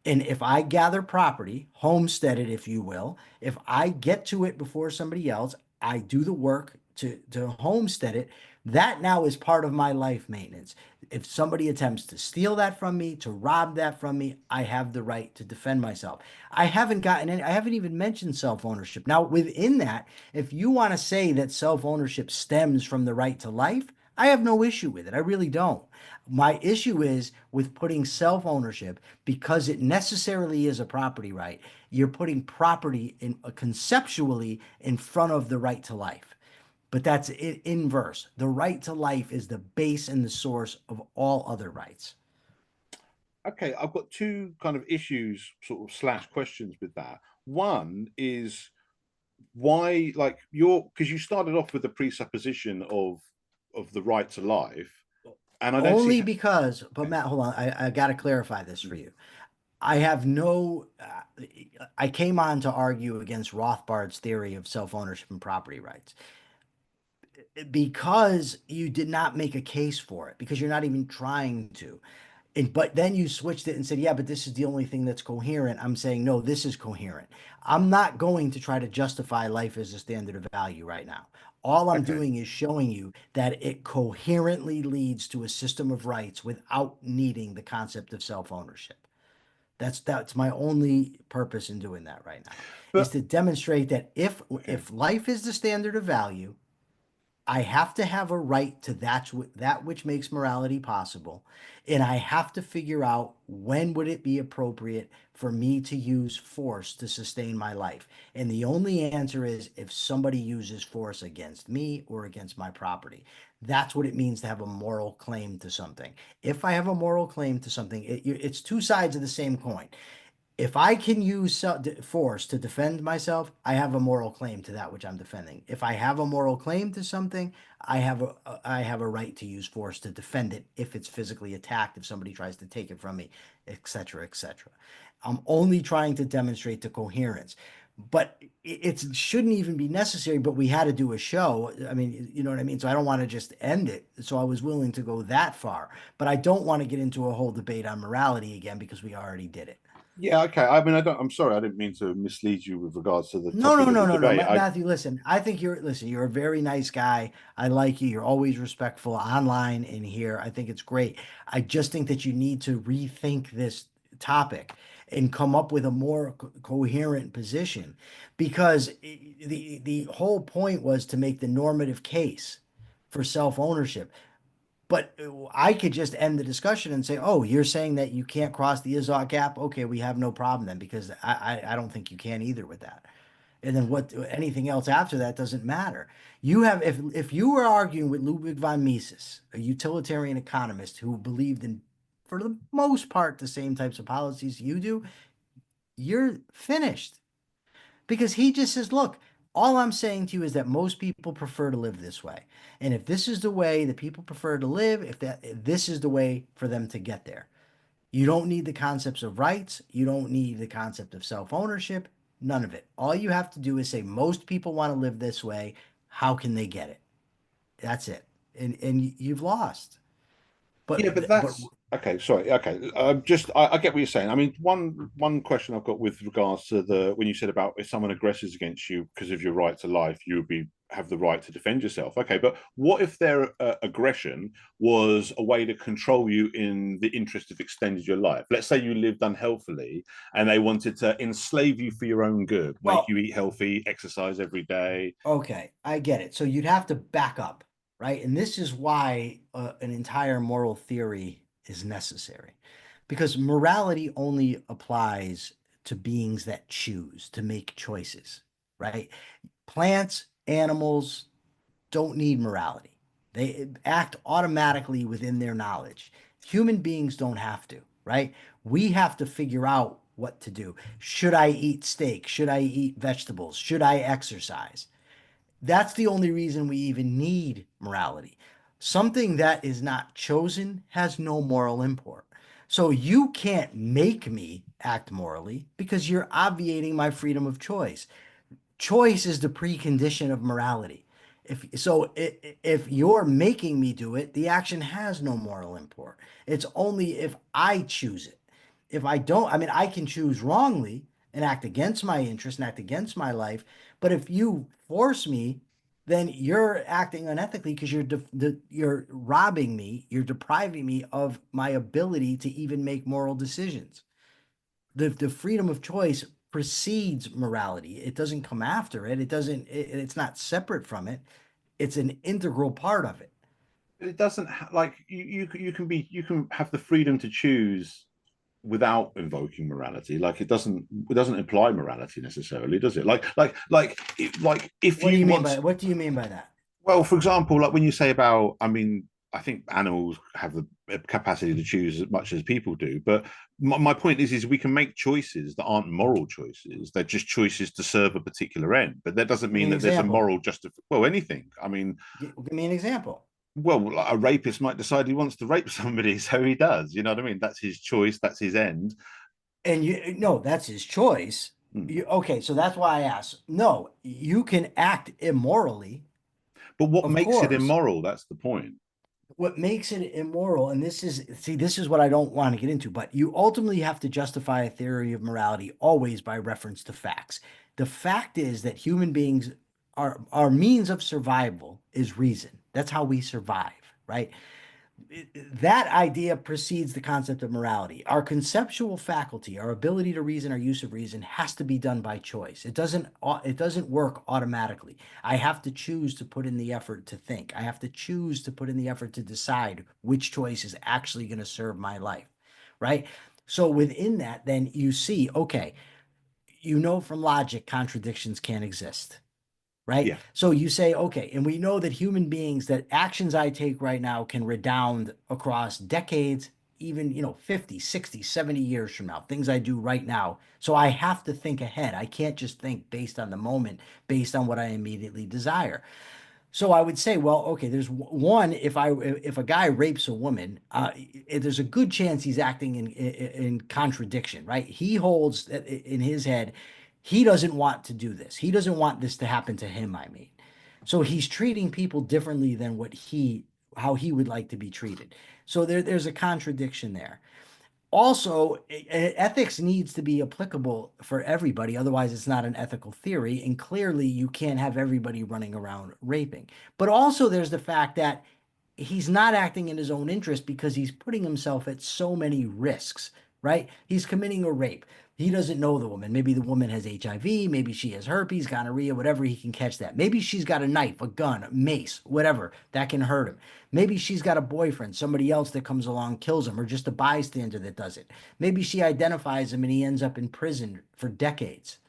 And if I gather property, homestead it, if you will, if I get to it before somebody else, I do the work to homestead it, that now is part of my life maintenance. If somebody attempts to steal that from me, to rob that from me, I have the right to defend myself. I haven't even mentioned self-ownership. Now, within that, if you want to say that self-ownership stems from the right to life, I have no issue with it. I really don't. My issue is with putting self-ownership because it necessarily is a property right. You're putting property in conceptually in front of the right to life. But that's inverse. The right to life is the base and the source of all other rights. Okay, I've got two kind of issues, sort of slash questions with that. One is why, like, because you started off with the presupposition of the right to life, and I don't see. Only because, but Matt, hold on, I got to clarify this for you. I have no, I came on to argue against Rothbard's theory of self-ownership and property rights because you did not make a case for it, because you're not even trying to. But then you switched it and said, yeah, but this is the only thing that's coherent. I'm saying, no, this is coherent. I'm not going to try to justify life as a standard of value right now. All I'm Okay, doing is showing you that it coherently leads to a system of rights without needing the concept of self-ownership. That's my only purpose in doing that right now, is but to demonstrate that okay. if life is the standard of value, I have to have a right to that which makes morality possible, and I have to figure out when would it be appropriate for me to use force to sustain my life. And the only answer is if somebody uses force against me or against my property. That's what it means to have a moral claim to something. If I have a moral claim to something, it's two sides of the same coin. If I can use force to defend myself, I have a moral claim to that which I'm defending. If I have a moral claim to something, I have a right to use force to defend it if it's physically attacked, if somebody tries to take it from me, etc., etc. I'm only trying to demonstrate the coherence. But it shouldn't even be necessary, but we had to do a show. I mean, you know what I mean? So I don't want to just end it. So I was willing to go that far. But I don't want to get into a whole debate on morality again because we already did it. Yeah, okay. I mean, I don't. I'm sorry, I didn't mean to mislead you with regards to the No, topic no, of no, the no, no. debate. I Matthew, listen, I think you're a very nice guy. I like you. You're always respectful online and here. I think it's great. I just think that you need to rethink this topic and come up with a more coherent position because the whole point was to make the normative case for self-ownership. But I could just end the discussion and say, "Oh, you're saying that you can't cross the Izot gap? Okay, we have no problem then, because I don't think you can either with that." And then what anything else after that doesn't matter. You have if you were arguing with Ludwig von Mises, a utilitarian economist who believed in, for the most part, the same types of policies you do, you're finished. Because he just says, look, all I'm saying to you is that most people prefer to live this way. And if this is the way that people prefer to live, if this is the way for them to get there. You don't need the concepts of rights. You don't need the concept of self-ownership. None of it. All you have to do is say most people want to live this way. How can they get it? That's it. And you've lost. Yeah, But but but that's okay. Sorry. Okay. I get what you're saying. I mean, one question I've got with regards to the when you said about if someone aggressors against you because of your right to life, you would be have the right to defend yourself. Okay, but what if their aggression was a way to control you in the interest of extending your life? Let's say you lived unhealthily and they wanted to enslave you for your own good, make well, you eat healthy, exercise every day. okay, I get it. So you'd have to back up, right? And this is why an entire moral theory is necessary, because morality only applies to beings that choose to make choices, right? Plants, animals don't need morality. They act automatically within their knowledge. Human beings don't have to, right? We have to figure out what to do. Should I eat steak? Should I eat vegetables? Should I exercise? That's the only reason we even need morality. Something that is not chosen has no moral import. So you can't make me act morally because you're obviating my freedom of choice. Choice is the precondition of morality. If you're making me do it, the action has no moral import. It's only if I choose it. If I don't, I mean, I can choose wrongly and act against my interest and act against my life. But if you force me, then you're acting unethically because you're robbing me, you're depriving me of my ability to even make moral decisions. The freedom of choice precedes morality. It doesn't come after it. It's not separate from it. It's an integral part of it. It doesn't like you can be you can have the freedom to choose without invoking morality. Like it doesn't imply morality necessarily, does it? Like if What do you you mean want, by what do you mean by that? well, for example, like when you say about, I mean, I think animals have the capacity to choose as much as people do, but my point is we can make choices that aren't moral choices. They're just choices to serve a particular end, but that doesn't Give me mean an that there's a example. moral justification. Well, anything. I mean, Give me an example. well, like a rapist might decide he wants to rape somebody, so he does. You know what I mean? That's his choice. That's his end. And you no, that's his choice. Hmm. Okay, so that's why I asked. No, you can act immorally, But what of makes it course. immoral? That's the point. What makes it immoral, and this is what I don't want to get into, but you ultimately have to justify a theory of morality always by reference to facts. The fact is that human beings, our means of survival is reason. That's how we survive, right? That idea precedes the concept of morality. Our conceptual faculty, our ability to reason, our use of reason has to be done by choice. It doesn't work automatically. I have to choose to put in the effort to think. I have to choose to put in the effort to decide which choice is actually going to serve my life, right? So within that, then you see, okay, you know from logic contradictions can't exist, right? Yeah. So you say, okay, and we know that human beings, that actions I take right now can redound across decades, even, 50, 60, 70 years from now, things I do right now. So I have to think ahead. I can't just think based on the moment, based on what I immediately desire. So I would say, well, okay, there's one. If a guy rapes a woman, there's a good chance he's acting in contradiction, right? He holds in his head, he doesn't want to do this. He doesn't want this to happen to him. I mean, so he's treating people differently than how he would like to be treated. So there's a contradiction there. Also, ethics needs to be applicable for everybody. Otherwise, it's not an ethical theory. And clearly, you can't have everybody running around raping. But also, there's the fact that he's not acting in his own interest because he's putting himself at so many risks, right? He's committing a rape. He doesn't know the woman. Maybe the woman has HIV. Maybe she has herpes, gonorrhea, whatever. He can catch that. Maybe she's got a knife, a gun, a mace, whatever that can hurt him. Maybe she's got a boyfriend, somebody else that comes along, kills him, or just a bystander that does it. Maybe she identifies him and he ends up in prison for decades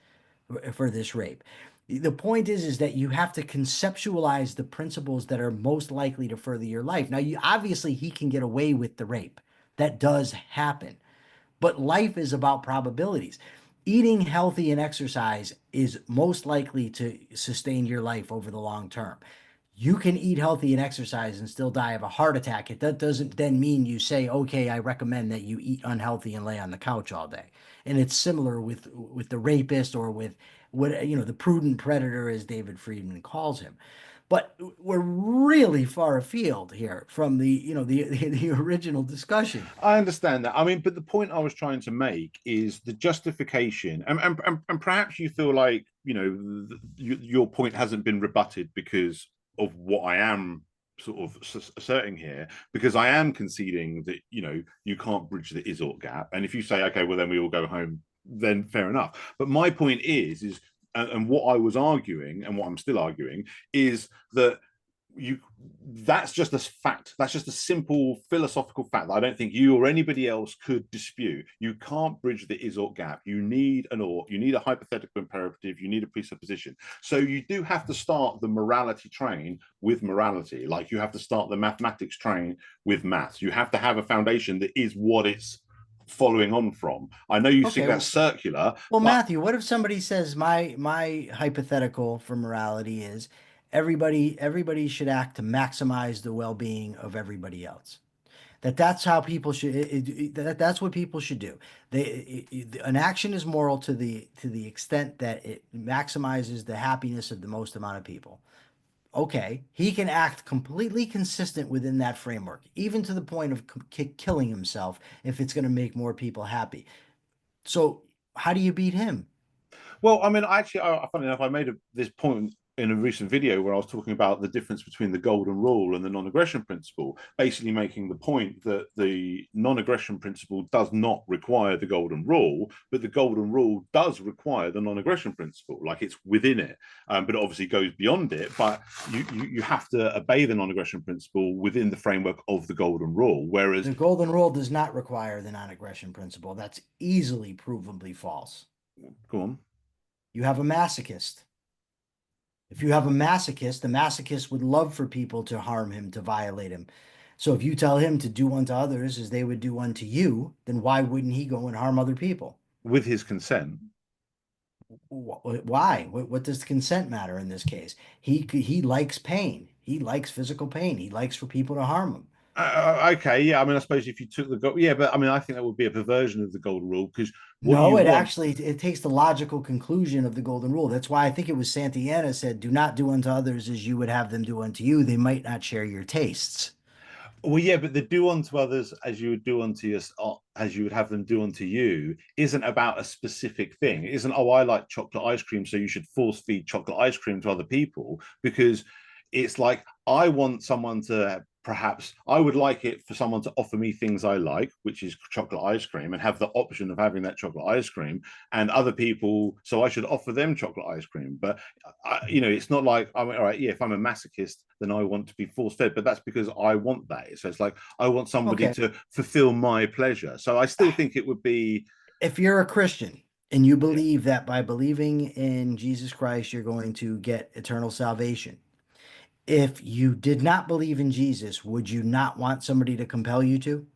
for this rape. The point is that you have to conceptualize the principles that are most likely to further your life. Now, obviously he can get away with the rape. That does happen. But life is about probabilities. Eating healthy and exercise is most likely to sustain your life over the long term. You can eat healthy and exercise and still die of a heart attack. That doesn't then mean you say, okay, I recommend that you eat unhealthy and lay on the couch all day. And it's similar with the rapist or with what the prudent predator, as David Friedman calls him. But we're really far afield here from the original discussion. I understand that. I mean, but the point I was trying to make is the justification, and perhaps you feel like your point hasn't been rebutted because of what I am sort of asserting here, because I am conceding that you can't bridge the is-ought gap, and if you say okay, well then we all go home, then fair enough. But my point is, and what I was arguing, and what I'm still arguing, is that you that's just a fact. That's just a simple philosophical fact that I don't think you or anybody else could dispute. You can't bridge the is-ought gap. You need an ought, you need a hypothetical imperative, you need a presupposition. So you do have to start the morality train with morality, like you have to start the mathematics train with maths. You have to have a foundation that is what it's following on from. I know you think Okay, that's circular, well, but Matthew, what if somebody says my hypothetical for morality is everybody should act to maximize the well-being of everybody else? That's how people should that's what people should do. An action is moral to the extent that it maximizes the happiness of the most amount of people. Okay, he can act completely consistent within that framework, even to the point of killing himself if it's going to make more people happy. So how do you beat him? well, I mean, funny enough, I made this point in a recent video where I was talking about the difference between the golden rule and the non-aggression principle, basically making the point that the non-aggression principle does not require the golden rule, but the golden rule does require the non-aggression principle. Like, it's within it, but it obviously goes beyond it. But you have to obey the non-aggression principle within the framework of the golden rule. Whereas The golden rule does not require the non-aggression principle. That's easily provably false. go on. You have a masochist. If you have a masochist, the masochist would love for people to harm him, to violate him. So if you tell him to do unto others as they would do unto you, then why wouldn't he go and harm other people? With his consent. Why? What does consent matter in this case? He likes pain. He likes physical pain. He likes for people to harm him. Okay, yeah. I mean, I suppose if you took the yeah, but I mean, I think that would be a perversion of the golden rule, because what No, you it want. actually it takes the logical conclusion of the golden rule. That's why I think it was Santayana said, "Do not do unto others as you would have them do unto you. They might not share your tastes." Well, yeah, but the do unto others as you would do unto your, as you would have them do unto you, isn't about a specific thing. It isn't, oh, I like chocolate ice cream, so you should force feed chocolate ice cream to other people, because it's like, I want someone to, perhaps I would like it for someone to offer me things I like, which is chocolate ice cream, and have the option of having that chocolate ice cream, and other people, so I should offer them chocolate ice cream. But it's not like, I mean, all right, yeah, if I'm a masochist, then I want to be force fed, but that's because I want that. So it's like, I want somebody Okay. to fulfill my pleasure. So I still think it would be. If you're a Christian and you Yeah. believe that by believing in Jesus Christ, you're going to get eternal salvation, if you did not believe in Jesus, would you not want somebody to compel you to?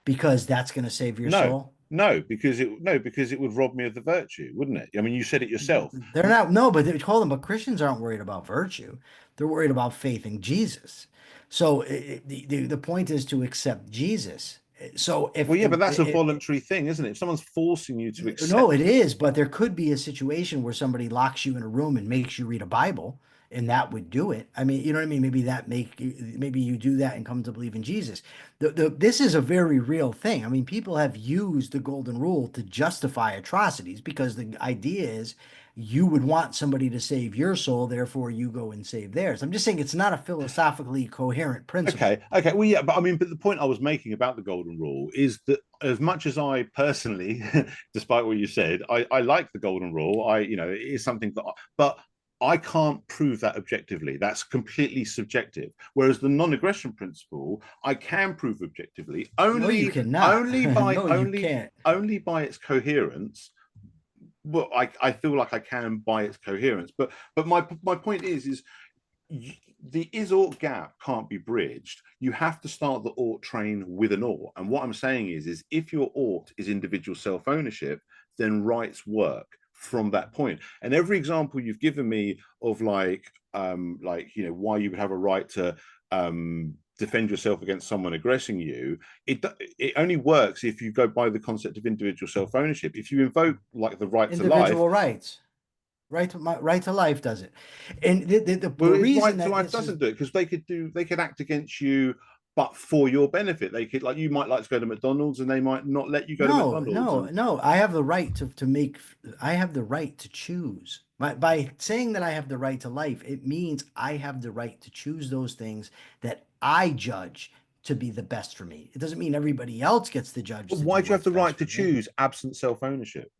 Because that's going to save your No, soul. because it would rob me of the virtue, wouldn't it? I mean, you said it yourself. They're not, no, but they told them, but Christians aren't worried about virtue. They're worried about faith in Jesus. So the point is to accept Jesus. So Well, yeah, but that's a voluntary thing, isn't it? If someone's forcing you to no, accept. it is, but there could be a situation where somebody locks you in a room and makes you read a Bible, and that would do it. I mean, you know what I mean? Maybe you do that and come to believe in Jesus. This is a very real thing. I mean, people have used the golden rule to justify atrocities because the idea is you would want somebody to save your soul, therefore you go and save theirs. I'm just saying it's not a philosophically coherent principle. Okay. Well, yeah, but I mean, but the point I was making about the golden rule is that, as much as I personally, despite what you said, I like the golden rule. It is something that, but I can't prove that objectively. That's completely subjective. Whereas the non-aggression principle, I can prove objectively, No, you only cannot. only by No, you can't. only by its coherence. Well, I feel like I can by its coherence, but my point is the is ought gap can't be bridged. You have to start the ought train with an ought. And what I'm saying is if your ought is individual self-ownership, then rights work from that point. And every example you've given me of why you would have a right to defend yourself against someone aggressing you, it only works if you go by the concept of individual self-ownership. If you invoke like the right to life. Individual rights. Right to life does it. And the Well, reason right to that life this is doesn't do it, because they could act against you, but for your benefit. They could, like, you might like to go to McDonald's and they might not let you go to no, McDonald's. no, And no. I have the right to make, I have the right to choose. By saying that I have the right to life, it means I have the right to choose those things that I judge to be the best for me. It doesn't mean everybody else gets to judge but to why do do you have what's the best right to for me. choose absent self-ownership?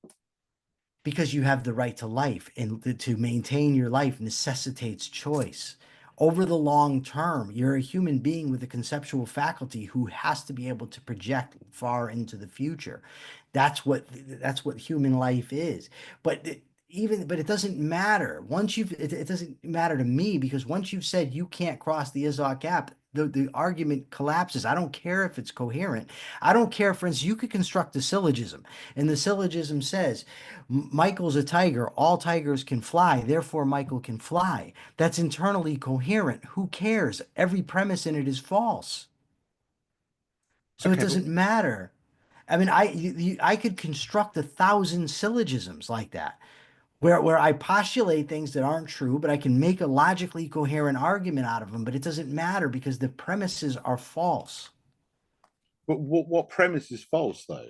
Because you have the right to life, and to maintain your life necessitates choice. Over the long term, you're a human being with a conceptual faculty who has to be able to project far into the future. That's what human life is. But but it doesn't matter. It doesn't matter to me, because once you've said you can't cross the Izok gap, the argument collapses. I don't care if it's coherent. I don't care, for instance, you could construct a syllogism, and the syllogism says, Michael's a tiger, all tigers can fly, therefore Michael can fly. That's internally coherent. Who cares? Every premise in it is false. So it Okay, but doesn't matter. I mean, I could construct 1,000 syllogisms like that, where I postulate things that aren't true, but I can make a logically coherent argument out of them, but it doesn't matter because the premises are false. what premise is false, though?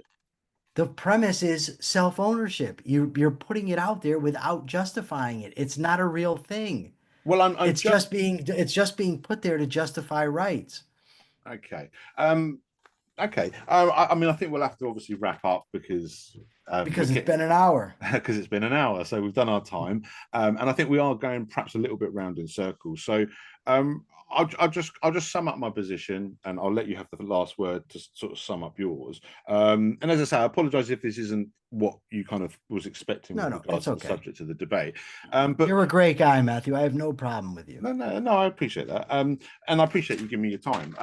The premise is self-ownership. You're putting it out there without justifying it. It's not a real thing. Well, I'm just It's just being put there to justify rights. okay. Okay. I mean, I think we'll have to obviously wrap up because we're Because it's getting been an hour. because it's been an hour, so we've done our time, and I think we are going perhaps a little bit round in circles. So I'll just sum up my position, and I'll let you have the last word to sort of sum up yours. And as I say, I apologise if this isn't what you kind of was expecting No, with no, regards it's to the okay. subject of the debate. But You're a great guy, Matthew. I have no problem with you. no, no, no, I appreciate that. And I appreciate you giving me your time.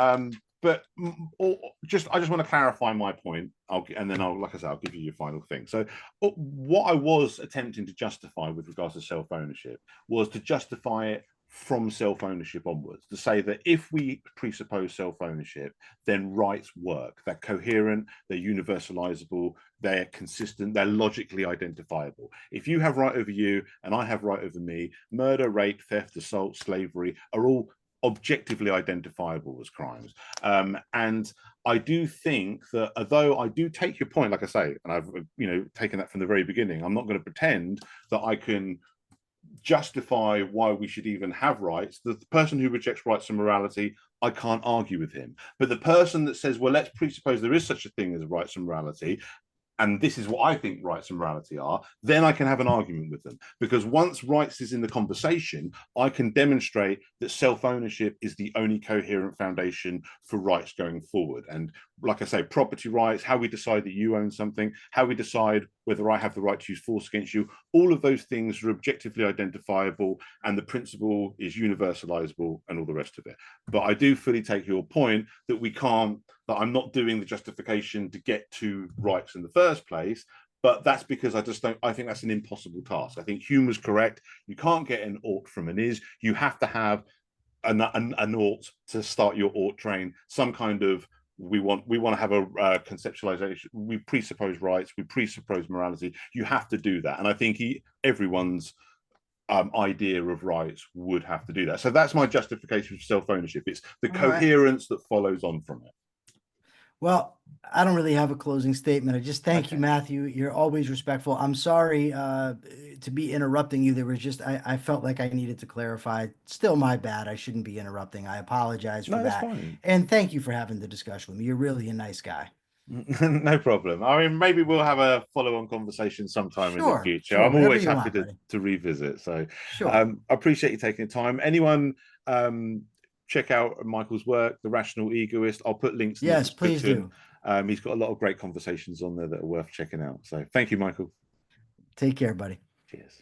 But I just want to clarify my point. And then like I said, I'll give you your final thing. So, what I was attempting to justify with regards to self ownership was to justify it from self ownership onwards. To say that if we presuppose self ownership, then rights work. They're coherent. They're universalizable. They're consistent. They're logically identifiable. If you have right over you and I have right over me, murder, rape, theft, assault, slavery are all objectively identifiable as crimes. And I do think that although I do take your point, like I say, and I've taken that from the very beginning, I'm not going to pretend that I can justify why we should even have rights. The person who rejects rights and morality, I can't argue with him. But the person that says, well, let's presuppose there is such a thing as rights and morality, and this is what I think rights and morality are, then I can have an argument with them. Because once rights is in the conversation, I can demonstrate that self-ownership is the only coherent foundation for rights going forward. And like I say, property rights, how we decide that you own something, how we decide whether I have the right to use force against you, all of those things are objectively identifiable, and the principle is universalizable and all the rest of it. But I do fully take your point that I'm not doing the justification to get to rights in the first place. But that's because I think that's an impossible task. I think Hume was correct. You can't get an ought from an is. You have to have an ought to start your ought train, some kind of we want to have a conceptualization. We presuppose rights, we presuppose morality. You have to do that, and I think everyone's idea of rights would have to do that. So that's my justification for self-ownership. It's the All right. coherence that follows on from it. Well, I don't really have a closing statement. I just thank you, Okay. Matthew. You're always respectful. I'm sorry to be interrupting you. There was just I felt like I needed to clarify. Still my bad. I shouldn't be interrupting. I apologize for No, that's that. fine. And thank you for having the discussion with me. You're really a nice guy. No problem. I mean, maybe we'll have a follow-on conversation sometime in the Sure, future. sure. I'm Whatever always you happy want, buddy. to revisit. So Sure. I appreciate you taking the time. Anyone check out Michael's work, The Rational Egoist. I'll put links in the Yes, please description. do. He's got a lot of great conversations on there that are worth checking out. So thank you, Michael. Take care, buddy. Cheers.